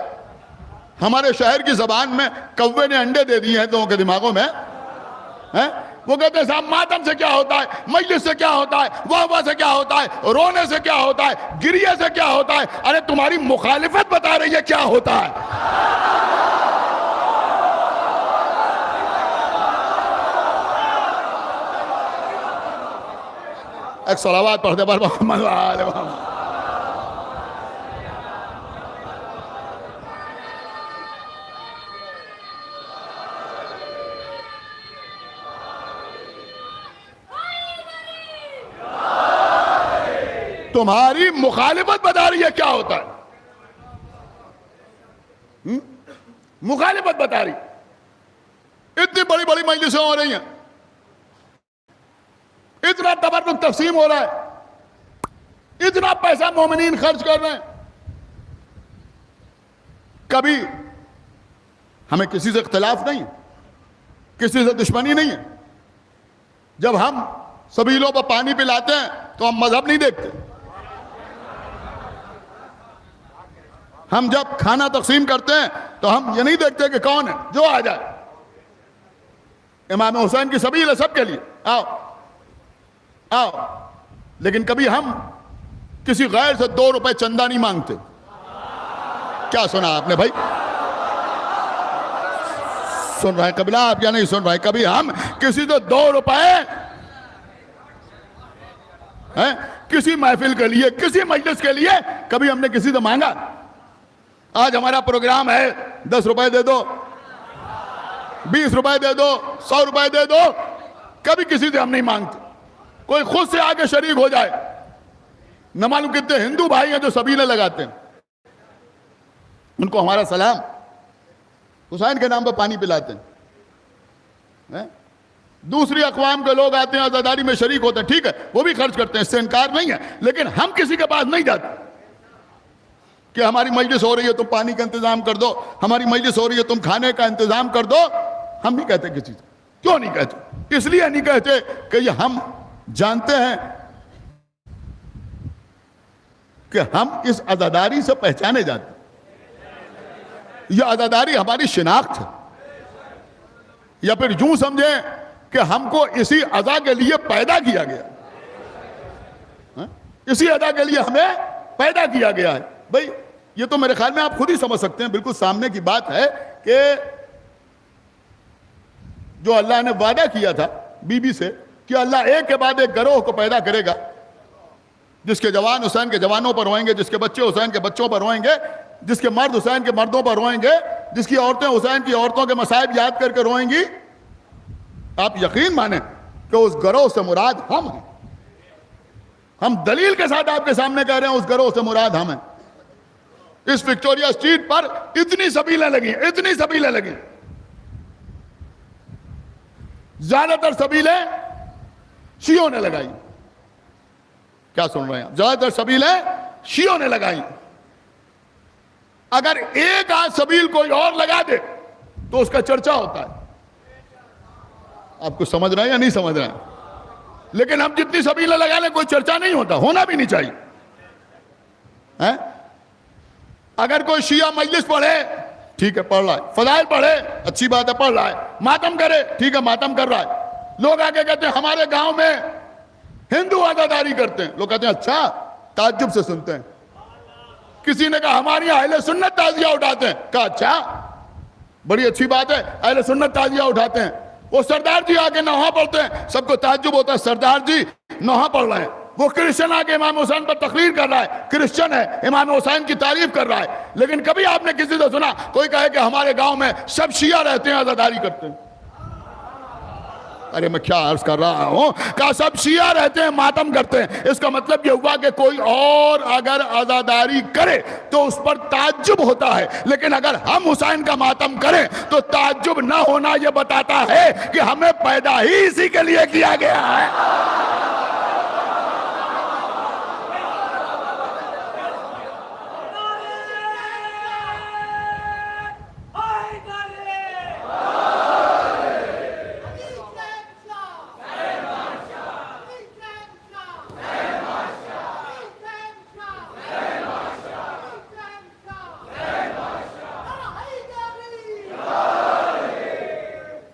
ہمارے شہر کی زبان میں کوے نے انڈے دے دیے ہیں لوگوں کے دماغوں میں. وہ کہتے ہیں صاحب ماتم سے کیا ہوتا ہے، مجلس سے کیا ہوتا ہے، واہ سے کیا ہوتا ہے، رونے سے کیا ہوتا ہے، گریے سے کیا ہوتا ہے. ارے تمہاری مخالفت بتا رہی ہے کیا ہوتا ہے. ایک صلوات پڑھتے پر محمد وآل محمد. تمہاری مخالفت بتا رہی ہے کیا ہوتا ہے. مخالفت بتا رہی. اتنی بڑی بڑی مجلسیں ہو رہی ہیں، اتنا تبرک تقسیم ہو رہا ہے، اتنا پیسہ مومنین خرچ کر رہے ہیں. کبھی ہمیں کسی سے اختلاف نہیں ہے، کسی سے دشمنی نہیں ہے. جب ہم سبیلوں پر پانی پلاتے ہیں تو ہم مذہب نہیں دیکھتے. ہم جب کھانا تقسیم کرتے ہیں تو ہم یہ نہیں دیکھتے کہ کون ہے، جو آ جائے. امام حسین کی سبیل ہے سب کے لیے، آؤ آؤ. لیکن کبھی ہم کسی غیر سے 2 روپے چندہ نہیں مانگتے. کیا سنا آپ نے بھائی؟ سن رہے ہیں قبلہ آپ یا نہیں سن رہے ہیں؟ کبھی ہم کسی سے 2 روپے کسی محفل کے لیے، کسی مجلس کے لیے کبھی ہم نے کسی سے مانگا؟ آج ہمارا پروگرام ہے، 10 روپے دے دو، 20 روپے دے دو، 100 روپے دے دو. کبھی کسی سے ہم نہیں مانگتے. کوئی خود سے آگے شریک ہو جائے. نہ معلوم کتنے ہندو بھائی ہیں جو سبیلے لگاتے ہیں, ان کو ہمارا سلام, حسین کے نام پر پانی پلاتے ہیں. دوسری اقوام کے لوگ آتے ہیں, عزاداری میں شریک ہوتے ہیں, ٹھیک ہے, وہ بھی خرچ کرتے ہیں, اس سے انکار نہیں ہے, لیکن ہم کسی کے پاس نہیں جاتے کہ ہماری مجلس ہو رہی ہے تم پانی کا انتظام کر دو, ہماری مجلس ہو رہی ہے تم کھانے کا انتظام کر دو. ہم نہیں کہتے کسی سے. کیوں نہیں کہتے؟ اس لیے نہیں کہتے کہ یہ ہم جانتے ہیں کہ ہم اس عزاداری سے پہچانے جاتے ہیں. یہ عزاداری ہماری شناخت ہے. یا پھر یوں سمجھیں کہ ہم کو اسی عزا کے لیے پیدا کیا گیا, اسی عزا کے لیے ہمیں پیدا کیا گیا ہے. بھئی یہ تو میرے خیال میں آپ خود ہی سمجھ سکتے ہیں, بالکل سامنے کی بات ہے کہ جو اللہ نے وعدہ کیا تھا بی بی سے کہ اللہ ایک کے بعد ایک گروہ کو پیدا کرے گا, جس کے جوان حسین کے جوانوں پر روئیں گے, جس کے بچے حسین کے بچوں پر روئیں گے, جس کے مرد حسین کے مردوں پر روئیں گے, جس کی عورتیں حسین کی عورتوں کے مصائب یاد کر کے روئیں گی. آپ یقین مانیں کہ اس گروہ سے مراد ہم ہیں. ہم دلیل کے ساتھ آپ کے سامنے کہہ رہے ہیں اس گروہ سے مراد ہم ہیں. اس وکٹوریا اسٹریٹ پر اتنی سبیلیں لگیں, اتنی سبیلیں لگیں. زیادہ تر سبیلیں شیعوں نے لگائی. کیا سن رہے ہیں؟ زیادہ تر سبیلیں شیعوں نے لگائی. اگر ایک آدھ سبیل کوئی اور لگا دے تو اس کا چرچا ہوتا ہے. آپ کو سمجھ رہے ہیں یا نہیں سمجھ رہے ہیں؟ لیکن ہم جتنی سبیلیں لگا لیں کوئی چرچا نہیں ہوتا, ہونا بھی نہیں چاہیے. اگر کوئی شیعہ مجلس پڑھے, ٹھیک ہے پڑھ رہا ہے, فضائل پڑھے, اچھی بات ہے پڑھ رہا ہے, ماتم کرے, ٹھیک ہے ماتم کر رہا ہے. لوگ آگے کہتے ہیں ہمارے گاؤں میں ہندو عزاداری کرتے ہیں. لوگ کہتے ہیں اچھا, تعجب سے سنتے ہیں. کسی نے کہا ہماری اہل سنت تعزیہ اٹھاتے ہیں. کہا اچھا, بڑی اچھی بات ہے, اہل سنت تعزیہ اٹھاتے ہیں. وہ سردار جی آگے نوحہ پڑھتے ہیں, سب کو تعجب ہوتا ہے سردار جی نوحہ پڑھ رہے ہیں. وہ کرسچن آگے امام حسین پر تقریر کر رہا ہے, کرسچن ہے, امام حسین کی تعریف کر رہا ہے. لیکن کبھی آپ نے کسی سے سنا کوئی کہے کہ ہمارے گاؤں میں سب شیعہ رہتے ہیں عزاداری کرتے ہیں؟ ارے میں کیا عرض کر رہا ہوں, کہا سب شیعہ رہتے ہیں ماتم کرتے ہیں. اس کا مطلب یہ ہوا کہ کوئی اور اگر عزاداری کرے تو اس پر تعجب ہوتا ہے, لیکن اگر ہم حسین کا ماتم کریں تو تعجب نہ ہونا یہ بتاتا ہے کہ ہمیں پیدا ہی اسی کے لیے کیا گیا ہے.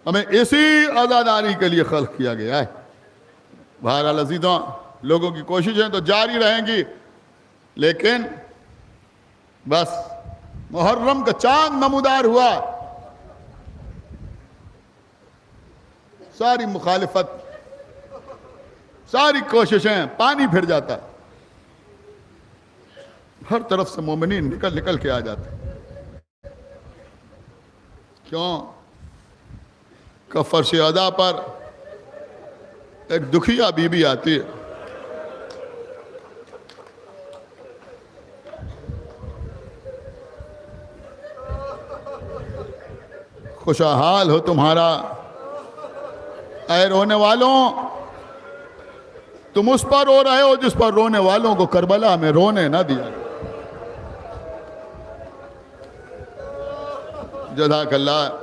ہمیں اسی عزاداری کے لیے خلق کیا گیا ہے. بہرحال عزیزوں, لوگوں کی کوششیں تو جاری رہیں گی, لیکن بس محرم کا چاند نمودار ہوا, ساری مخالفت, ساری کوششیں پانی پھر جاتا ہے. ہر طرف سے مومنین نکل نکل کے آ جاتے ہیں. کیوں کہ فرش ادا پر ایک دکھیا بی بی آتی ہے, خوشحال ہو تمہارا اے رونے والوں, تم اس پر رو رہے ہو جس پر رونے والوں کو کربلا میں رونے نہ دیا. جزاک اللہ.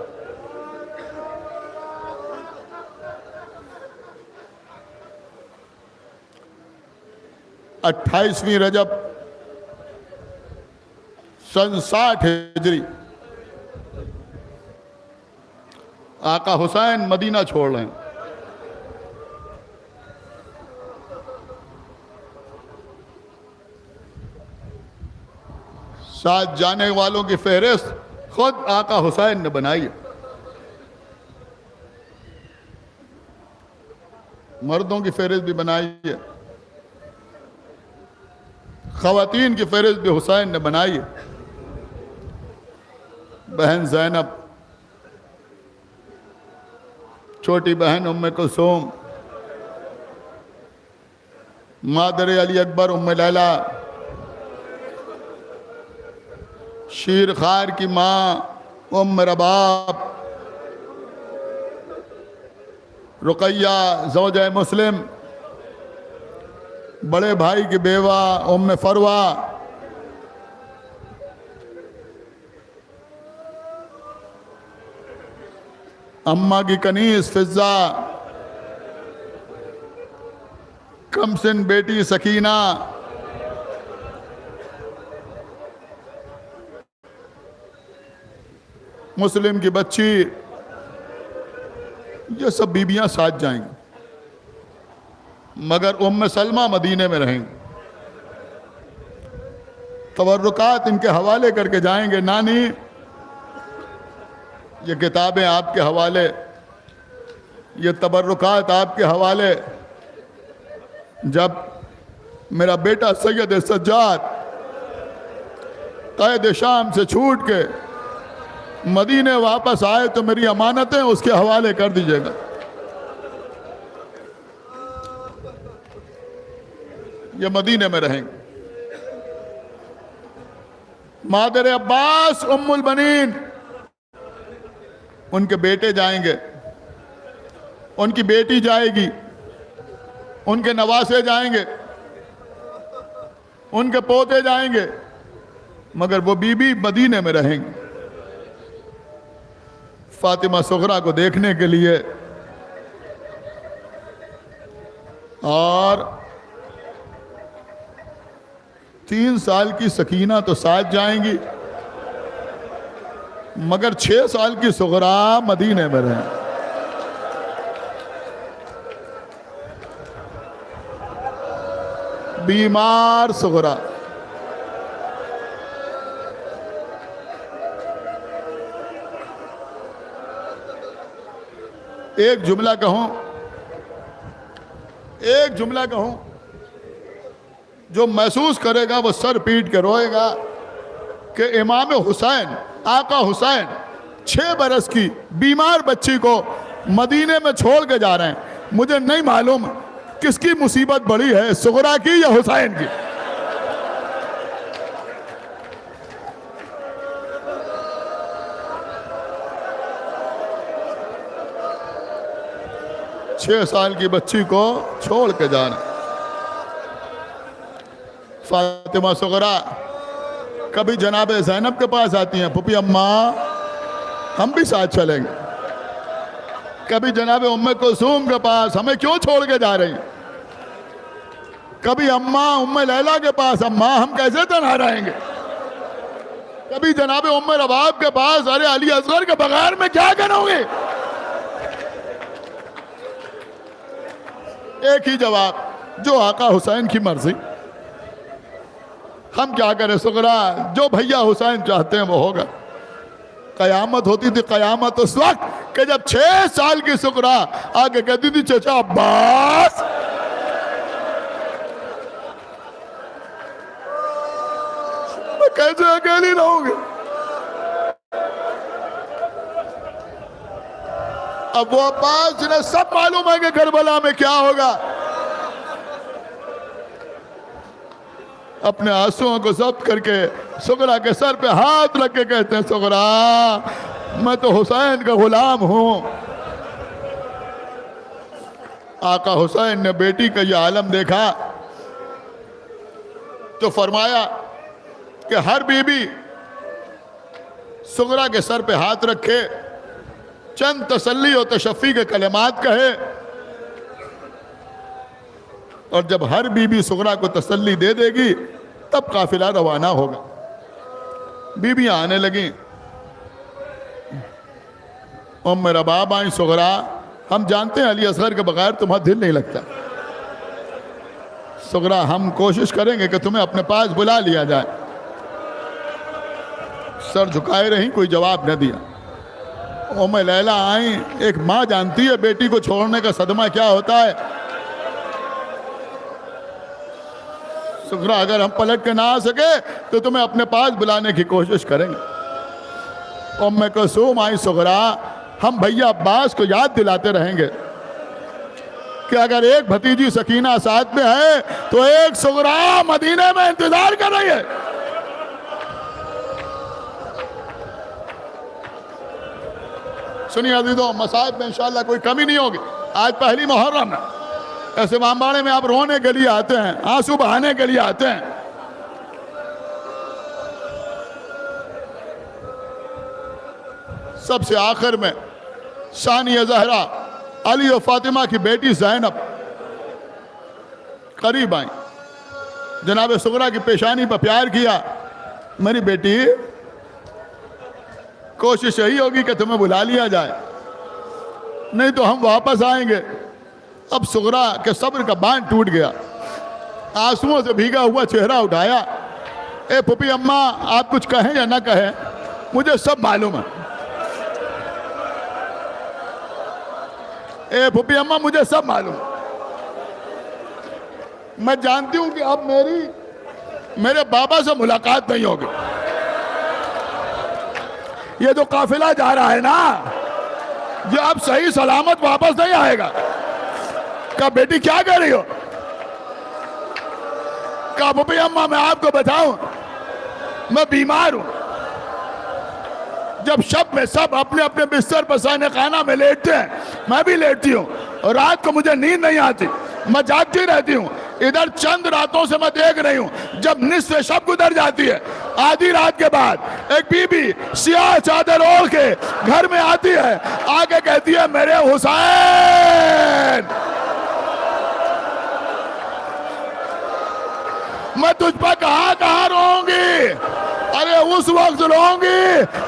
28ویں رجب سن 60 ہجری آقا حسین مدینہ چھوڑ رہے ہیں. ساتھ جانے والوں کی فہرست خود آقا حسین نے بنائی ہے. مردوں کی فہرست بھی بنائی ہے, خواتین کی فہرست بھی حسین نے بنائی ہے. بہن زینب, چھوٹی بہن ام کلثوم, مادر علی اکبر ام لیلہ، شیر خار کی ماں ام رباب، رقیہ زوجہ مسلم، بڑے بھائی کی بیوہ ام فروہ، اماں کی کنیز فضہ، کمسن بیٹی سکینہ، مسلم کی بچی، یہ سب بیویاں ساتھ جائیں گی، مگر ام سلمہ مدینے میں رہیں گی۔ تبرکات ان کے حوالے کر کے جائیں گے، نانی یہ کتابیں آپ کے حوالے، یہ تبرکات آپ کے حوالے۔ جب میرا بیٹا سید سجاد قید شام سے چھوٹ کے مدینے واپس آئے تو میری امانتیں اس کے حوالے کر دیجیے گا۔ یہ مدینے میں رہیں گے۔ مادر عباس ام البنین، ان کے بیٹے جائیں گے، ان کی بیٹی جائے گی، ان کے نواسے جائیں گے، ان کے پوتے جائیں گے، مگر وہ بی بی مدینے میں رہیں گے فاطمہ صغریٰ کو دیکھنے کے لیے۔ اور 3 سال کی سکینہ تو ساتھ جائیں گی، مگر 6 سال کی صغریٰ مدینے میں رہیں گی۔ بیمار صغریٰ، ایک جملہ کہوں جو محسوس کرے گا وہ سر پیٹ کے روئے گا کہ امام حسین، آقا حسین 6 برس کی بیمار بچی کو مدینے میں چھوڑ کے جا رہے ہیں۔ مجھے نہیں معلوم کس کی مصیبت بڑی ہے، صغریٰ کی یا حسین کی؟ چھ سال کی بچی کو چھوڑ کے جانا۔ فاطمہ صغریٰ کبھی جناب زینب کے پاس آتی ہیں، پھوپھی اماں ہم بھی ساتھ چلیں گے۔ کبھی جناب ام کلثوم کے پاس، ہمیں کیوں چھوڑ کے جا رہی ہیں؟ کبھی اماں ام لیلہ کے پاس، اماں ہم کیسے تنہا رہیں گے؟ کبھی جناب ام رباب کے پاس، ارے علی اصغر کے بغیر میں کیا کروں گی؟ ایک ہی جواب، جو آقا حسین کی مرضی۔ ہم کیا کریں صغریٰ، جو بھیا حسین چاہتے ہیں وہ ہوگا۔ قیامت ہوتی تھی، قیامت اس وقت کہ جب 6 سال کی صغریٰ آگے کہتی تھی چچا عباس، میں کیسے اکیلی رہوں گی؟ اب وہ عباس جنہیں سب معلوم ہے کہ کربلا میں کیا ہوگا، اپنے آنسوؤں کو ضبط کر کے صغریٰ کے سر پہ ہاتھ رکھ کے کہتے ہیں صغریٰ میں تو حسین کا غلام ہوں۔ آقا حسین نے بیٹی کا یہ عالم دیکھا تو فرمایا کہ ہر بی بی صغریٰ کے سر پہ ہاتھ رکھے، چند تسلی و تشفی کے کلمات کہے، اور جب ہر بی بی صغریٰ کو تسلی دے دے گی تب قافلہ روانہ ہوگا۔ بیویاں آنے لگیں، ام رباب آئیں، صغریٰ ہم جانتے ہیں علی اصغر کے بغیر تمہارا دل نہیں لگتا، صغریٰ ہم کوشش کریں گے کہ تمہیں اپنے پاس بلا لیا جائے۔ سر جھکائے رہیں، کوئی جواب نہ دیا۔ ام لیلہ آئیں، ایک ماں جانتی ہے بیٹی کو چھوڑنے کا صدمہ کیا ہوتا ہے۔ صغریٰ اگر ہم پلٹ کے نہ آ سکے تو تمہیں اپنے پاس بلانے کی کوشش کریں گے۔ ام کلثوم آئی، صغریٰ ہم بھیا عباس کو یاد دلاتے رہیں گے کہ اگر ایک بھتیجی سکینہ ساتھ میں ہے تو ایک صغرا مدینے میں انتظار کر رہی ہے. سنیے عزیزوں، مصائب میں انشاءاللہ کوئی کمی نہیں ہوگی. آج پہلی محرم ہے. ایسے امامباڑے میں آپ رونے کے لیے آتے ہیں، آنسو بہانے کے لیے آتے ہیں. سب سے آخر میں ثانیہ زہرا علی و فاطمہ کی بیٹی زینب قریب آئیں، جناب صغرا کی پیشانی پر پیار کیا. میری بیٹی، کوشش یہی ہوگی کہ تمہیں بلا لیا جائے، نہیں تو ہم واپس آئیں گے. اب صغرا کے صبر کا باندھ ٹوٹ گیا، آنسوؤں سے بھیگا ہوا چہرہ اٹھایا. اے پھوپھی اماں، آپ کچھ کہیں یا نہ کہیں، مجھے سب معلوم ہے. اے پھوپھی اماں، مجھے سب معلوم. میں جانتی ہوں کہ اب میرے بابا سے ملاقات نہیں ہوگی. یہ جو قافلہ جا رہا ہے نا، یہ اب صحیح سلامت واپس نہیں آئے گا. کہا بیٹی کیا کہہ رہی ہو؟ کہا پھوپھی اماں میں آپ کو بتاؤں، میں بیمار ہوں. جب شب میں سب اپنے اپنے بستر پر سائن خانہ میں لیٹتے ہیں، میں بھی لیٹتی ہوں، اور رات کو مجھے نیند نہیں آتی، میں جاگتی رہتی ہوں. ادھر چند راتوں سے میں دیکھ رہی ہوں، جب نصف شب گزر جاتی ہے، آدھی رات کے بعد ایک بی بی سیاہ چادر اوڑھ کے گھر میں آتی ہے، آگے کہتی ہے میرے حسین، میں تجھ پر کہاں رہوں گی؟ ارے اس وقت رہوں گی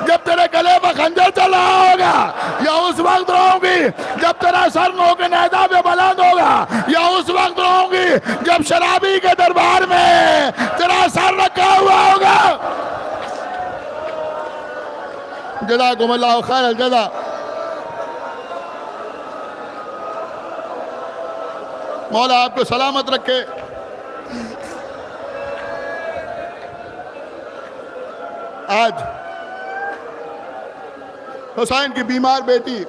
جب تیرے گلے پر خنجر چل رہا ہوگا، یا اس وقت رہوں گی جب تیرا سر نو کے نیزہ پہ بلند ہوگا، یا اس وقت رہوں گی جب شرابی کے دربار میں تیرا سر رکھا ہوا ہوگا. جزاکم اللہ خیر الجزا. مولا آپ کو سلامت رکھے. آج حسین کی بیمار بیٹی،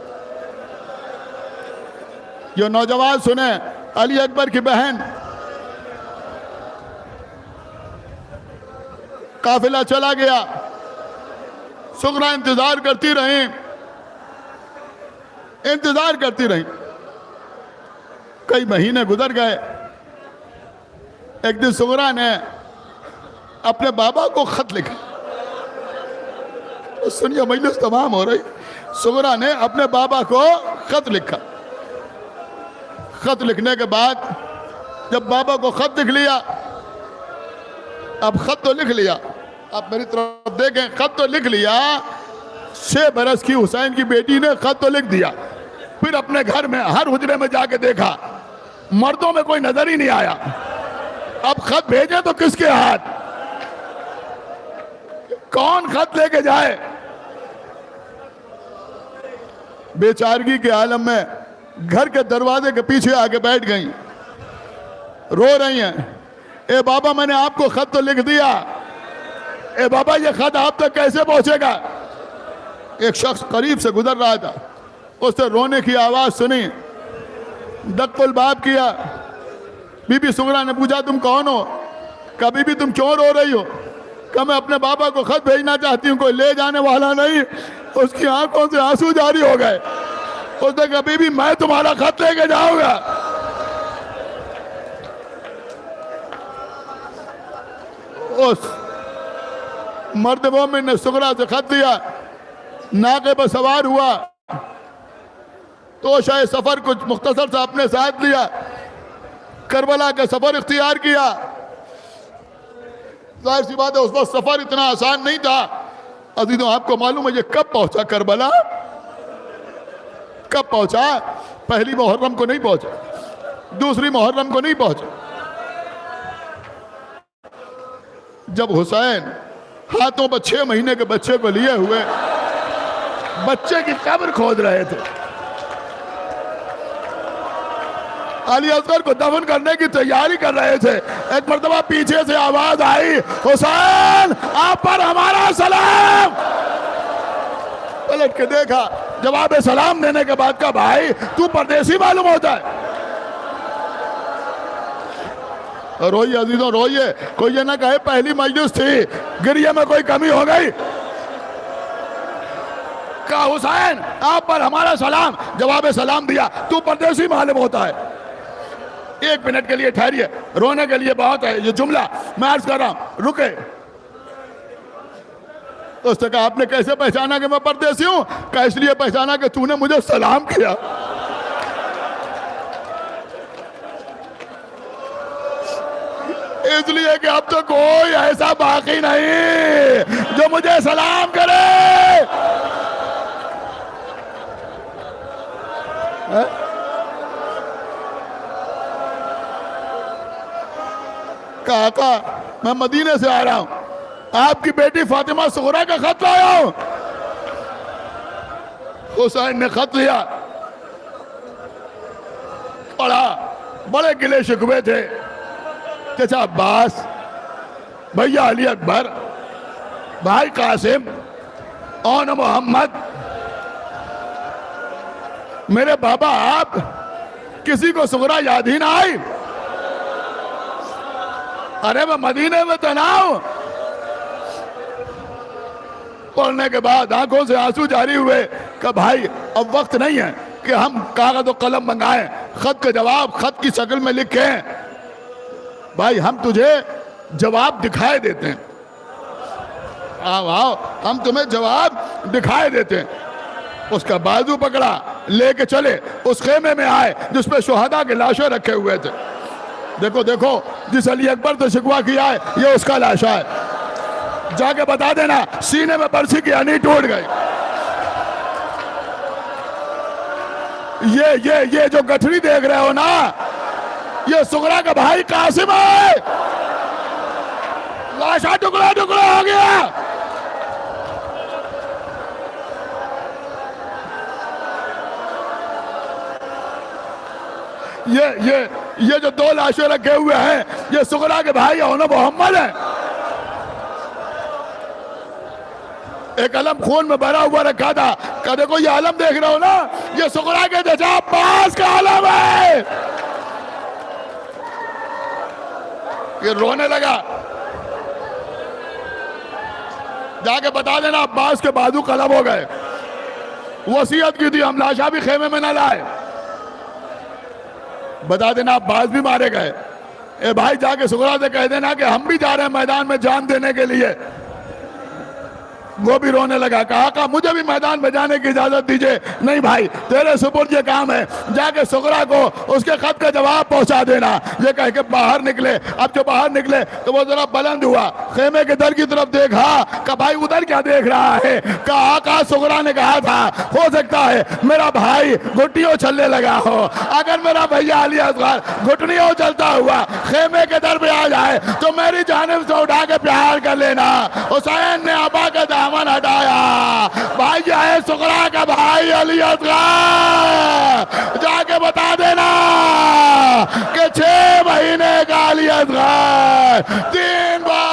جو نوجوان سنیں، علی اکبر کی بہن، قافلہ چلا گیا، صغرا انتظار کرتی رہیں، کئی مہینے گزر گئے. ایک دن صغرا نے اپنے بابا کو خط لکھا. سنیے، مجلس تمام ہو رہی. صغرا نے اپنے بابا کو خط لکھا. خط لکھنے کے بعد جب بابا کو خط لکھ لیا، اب خط تو لکھ لیا، آپ میری طرف دیکھیں، خط تو لکھ لیا. 6 برس کی حسین کی بیٹی نے خط تو لکھ دیا. پھر اپنے گھر میں ہر حجرے میں جا کے دیکھا، مردوں میں کوئی نظر ہی نہیں آیا. اب خط بھیجیں تو کس کے ہاتھ؟ کون خط لے کے جائے؟ بیچارگی کے عالم میں گھر کے دروازے کے پیچھے آ کے بیٹھ گئیں، رو رہی ہیں. اے بابا، میں نے آپ کو خط تو لکھ دیا، اے بابا یہ خط آپ تک کیسے پہنچے گا؟ ایک شخص قریب سے گزر رہا تھا، اس نے رونے کی آواز سنی، دق الباب کیا. بی بی صغرا نے پوچھا تم کون ہو؟ کہا بی بی تم کیوں رو رہی ہو؟ کہا میں اپنے بابا کو خط بھیجنا چاہتی ہوں، کوئی لے جانے والا نہیں. اس کی آنکھوں سے آنسو جاری ہو گئے. اس نے کہا بی بی میں تمہارا خط لے کے جاؤں گا. اس مرد مومن نے صغرا سے خط لیا، ناقے پر سوار ہوا، تو شاید سفر کچھ مختصر سا اپنے ساتھ لیا، کربلا کا سفر اختیار کیا. ظاہر سی بات ہے اس وقت سفر اتنا آسان نہیں تھا. عزیزوں آپ کو معلوم ہے یہ کب پہنچا کربلا؟ کب پہنچا؟ پہلی محرم کو نہیں پہنچا، دوسری محرم کو نہیں پہنچا. جب حسین ہاتھوں پر 6 مہینے کے بچے کو لیے ہوئے بچے کی قبر کھود رہے تھے، علی اصغر کو دفن کرنے کی تیاری کر رہے تھے، ایک مرتبہ پیچھے سے آواز آئی، حسین آپ پر ہمارا سلام. پلٹ کے دیکھا، جواب سلام دینے کے بعد کہا بھائی تو پردیسی معلوم ہوتا ہے، روئیے عزیزوں روئیے، کوئی یہ نہ کہے پہلی مجلس تھی گریے میں کوئی کمی ہو گئی۔ کہا حسین آپ پر ہمارا سلام، جواب سلام دیا، تو پردیسی معلوم ہوتا ہے۔ ایک منٹ کے لیے ٹھہریے، رونے کے لیے بہت ہے یہ جملہ میں عرض کر رہا ہوں، رکے۔ اس نے کہا آپ نے کیسے پہچانا کہ میں پردیسی ہوں؟ کہا اس لیے پہچانا کہ تو نے مجھے سلام کیا۔ اس لیے کہ اب تو کوئی ایسا باقی نہیں جو مجھے سلام کرے۔ کہا آقا میں مدینے سے آ رہا ہوں، آپ کی بیٹی فاطمہ صغرا کا خط لایا ہوں۔ حسین نے خط لیا، پڑھا، بڑے گلے شکوے تھے، چچا عباس، بھیا علی اکبر، بھائی قاسم، اون محمد، میرے بابا آپ، کسی کو صغرا یاد ہی نہ آئی؟ ارے میں مدینے میں تو نہ ہوں۔ پڑھنے کے بعد آنکھوں سے آنسو جاری ہوئے کہ بھائی اب وقت نہیں ہے کہ ہم کاغذ و قلم منگائیں، خط کا جواب خط کی شکل میں لکھیں۔ بھائی ہم تجھے جواب دکھائے دیتے ہیں، آؤ آؤ ہم تمہیں جواب دکھائے دیتے ہیں۔ اس کا بازو پکڑا، لے کے چلے، اس خیمے میں آئے جس پہ شہداء کے لاشیں رکھے ہوئے تھے۔ دیکھو دیکھو جس علی اکبر سے شکوہ کیا ہے یہ اس کا لاشا ہے، جا کے بتا دینا سینے میں برسی کی ہنی ٹوٹ گئی۔ یہ جو گٹھری دیکھ رہے ہو نا، یہ صغرا کا بھائی قاسم ہے، لاشا ٹکڑا ٹکڑا ہو گیا۔ یہ جو دو لاشیں رکھے ہوئے ہیں یہ صغرا کے بھائی اون محمد ہیں۔ ایک علم خون میں بھرا ہوا رکھا تھا، کہ دیکھو یہ علم دیکھ رہے ہو نا، یہ صغرا کے چچا عباس کا علم ہے۔ یہ رونے لگا، جا کے بتا دینا عباس کے بازو قلم ہو گئے، وصیت کی تھی ہم لاشا بھی خیمے میں نہ لائے، بتا دینا عباس بھی مارے گئے۔ اے بھائی جا کے صغرا سے کہہ دینا کہ ہم بھی جا رہے ہیں میدان میں جان دینے کے لیے۔ وہ بھی رونے لگا، کہا آقا مجھے بھی میدان میں جانے کی اجازت دیجئے۔ نہیں بھائی تیرے سپرد یہ کام ہے، جا کے صغرا کو اس کے خط کا جواب پہنچا دینا۔ یہ کہہ کے باہر نکلے۔ اب جو باہر نکلے تو وہ ذرا بلند ہوا، خیمے کے در کی طرف دیکھا، کہ بھائی ادھر کیا دیکھ رہا ہے؟ کہا آقا صغرا نے کہا تھا ہو سکتا ہے میرا بھائی گھٹنیوں چلنے لگا ہو، اگر میرا بھیا علی اصغر گھٹنیوں چلتا ہوا خیمے کے در پہ آ جائے تو میری جانب سے اٹھا کے پیار کر لینا۔ حسین نے آبا کا دامن ہٹایا، بھائی ہے صغرا کا بھائی علی اصغر، جا کے بتا دینا کہ 6 مہینے کا علی اصغر 3 بار